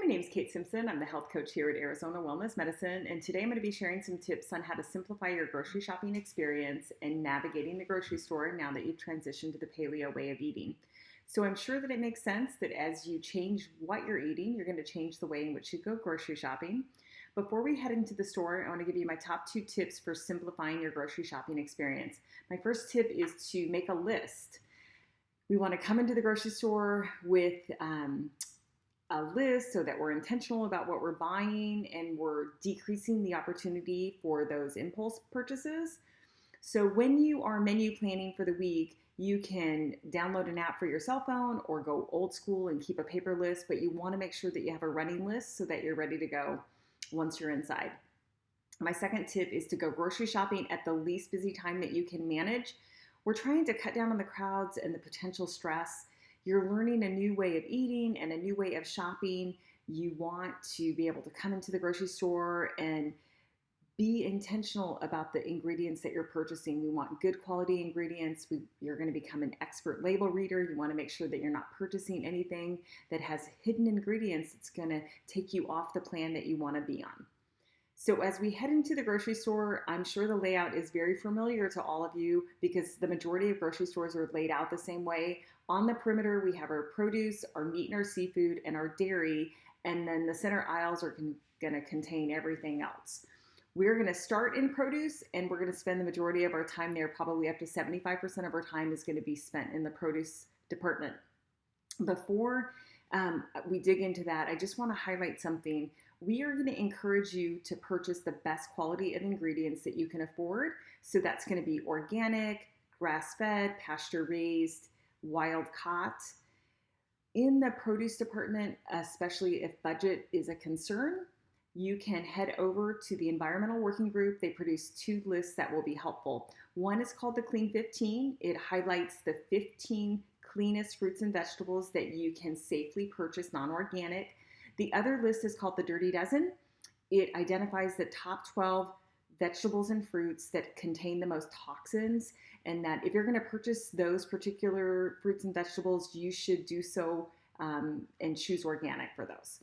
my name is Kate Simpson. I'm the health coach here at Arizona Wellness Medicine, and today I'm going to be sharing some tips on how to simplify your grocery shopping experience and navigating the grocery store now that you've transitioned to the paleo way of eating. So I'm sure that it makes sense that as you change what you're eating, you're going to change the way in which you go grocery shopping. Before we head into the store, I want to give you my top 2 tips for simplifying your grocery shopping experience. My first tip is to make a list. We want to come into the grocery store with a list so that we're intentional about what we're buying and we're decreasing the opportunity for those impulse purchases. So when you are menu planning for the week, you can download an app for your cell phone or go old school and keep a paper list, but you want to make sure that you have a running list so that you're ready to go once you're inside. My second tip is to go grocery shopping at the least busy time that you can manage. We're trying to cut down on the crowds and the potential stress. You're learning a new way of eating and a new way of shopping. You want to be able to come into the grocery store and be intentional about the ingredients that you're purchasing. We want good quality ingredients. You're going to become an expert label reader. You want to make sure that you're not purchasing anything that has hidden ingredients that's going to take you off the plan that you want to be on. So as we head into the grocery store, I'm sure the layout is very familiar to all of you because the majority of grocery stores are laid out the same way. On the perimeter, we have our produce, our meat and our seafood, and our dairy, and then the center aisles are going to contain everything else. We're going to start in produce, and we're going to spend the majority of our time there. Probably up to 75% of our time is going to be spent in the produce department. Before we dig into that, I just want to highlight something. We are going to encourage you to purchase the best quality of ingredients that you can afford. So that's going to be organic, grass-fed, pasture-raised, wild-caught. In the produce department, especially if budget is a concern, you can head over to the environmental working group. They produce 2 lists that will be helpful. One is called the Clean 15. It highlights the 15 cleanest fruits and vegetables that you can safely purchase non-organic. The other list is called the Dirty Dozen. It identifies the top 12 vegetables and fruits that contain the most toxins, and that if you're going to purchase those particular fruits and vegetables, you should do so and choose organic for those.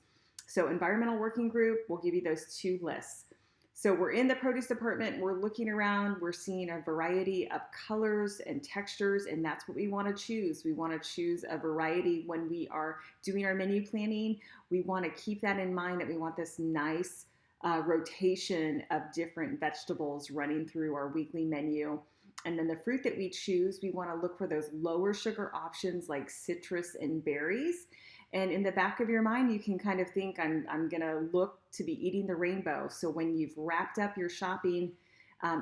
So environmental working group will give you those 2 lists. So we're in the produce department, we're looking around, we're seeing a variety of colors and textures, and that's what we want to choose. We want to choose a variety when we are doing our menu planning. We want to keep that in mind, that we want this nice rotation of different vegetables running through our weekly menu. And then the fruit that we choose, we want to look for those lower sugar options like citrus and berries. And in the back of your mind, you can kind of think, I'm going to look to be eating the rainbow. So when you've wrapped up your shopping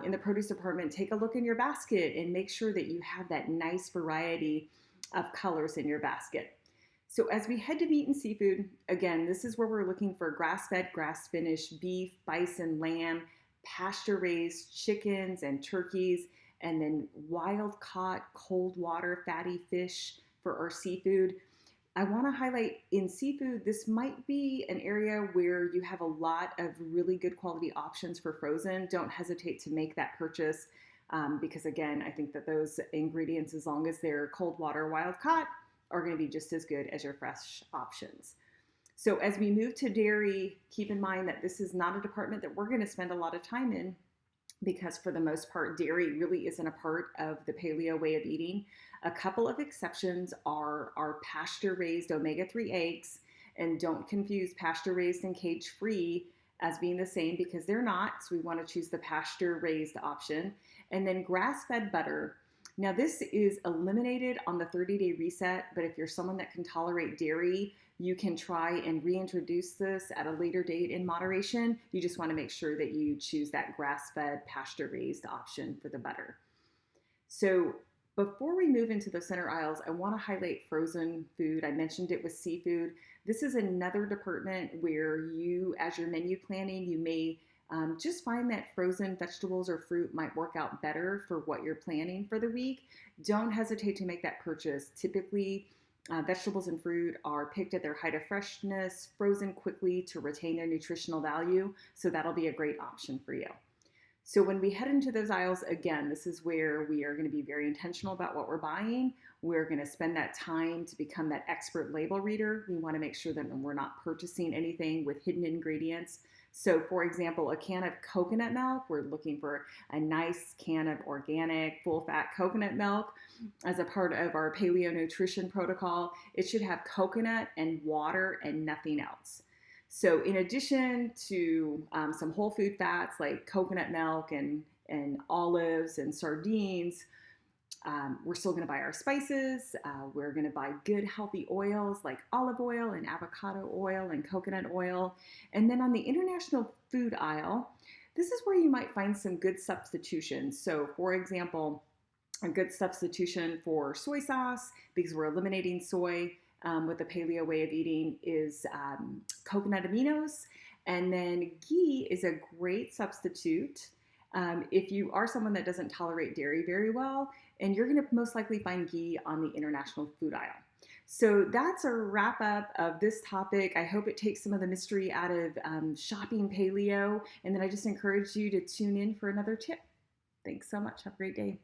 in the produce department, take a look in your basket and make sure that you have that nice variety of colors in your basket. So as we head to meat and seafood, again, this is where we're looking for grass-fed, grass-finished beef, bison, lamb, pasture-raised chickens and turkeys, and then wild-caught, cold water, fatty fish for our seafood. I want to highlight in seafood, this might be an area where you have a lot of really good quality options for frozen. Don't hesitate to make that purchase because again, I think that those ingredients, as long as they're cold water, wild caught, are going to be just as good as your fresh options. So as we move to dairy, keep in mind that this is not a department that we're going to spend a lot of time in, because for the most part, dairy really isn't a part of the paleo way of eating. A couple of exceptions are our pasture-raised omega-3 eggs, and don't confuse pasture-raised and cage-free as being the same, because they're not. So we want to choose the pasture-raised option. And then grass-fed butter. Now this is eliminated on the 30-day reset, but if you're someone that can tolerate dairy, you can try and reintroduce this at a later date in moderation. You just want to make sure that you choose that grass-fed, pasture-raised option for the butter. So before we move into the center aisles, I want to highlight frozen food. I mentioned it with seafood. This is another department where you, as your menu planning, you may just find that frozen vegetables or fruit might work out better for what you're planning for the week. Don't hesitate to make that purchase. Typically, vegetables and fruit are picked at their height of freshness, frozen quickly to retain their nutritional value, so that'll be a great option for you. So when we head into those aisles, again, this is where we are going to be very intentional about what we're buying. We're going to spend that time to become that expert label reader. We want to make sure that we're not purchasing anything with hidden ingredients. So, for example, a can of coconut milk, we're looking for a nice can of organic, full fat coconut milk as a part of our paleo nutrition protocol. It should have coconut and water and nothing else. So, in addition to some whole food fats like coconut milk and olives and sardines, we're still going to buy our spices. We're going to buy good, healthy oils like olive oil and avocado oil and coconut oil. And then on the international food aisle, this is where you might find some good substitutions. So, for example, a good substitution for soy sauce, because we're eliminating soy with the paleo way of eating, is coconut aminos. And then ghee is a great substitute if you are someone that doesn't tolerate dairy very well, and you're going to most likely find ghee on the international food aisle. So that's a wrap up of this topic. I hope it takes some of the mystery out of shopping paleo, and then I just encourage you to tune in for another tip. Thanks so much. Have a great day.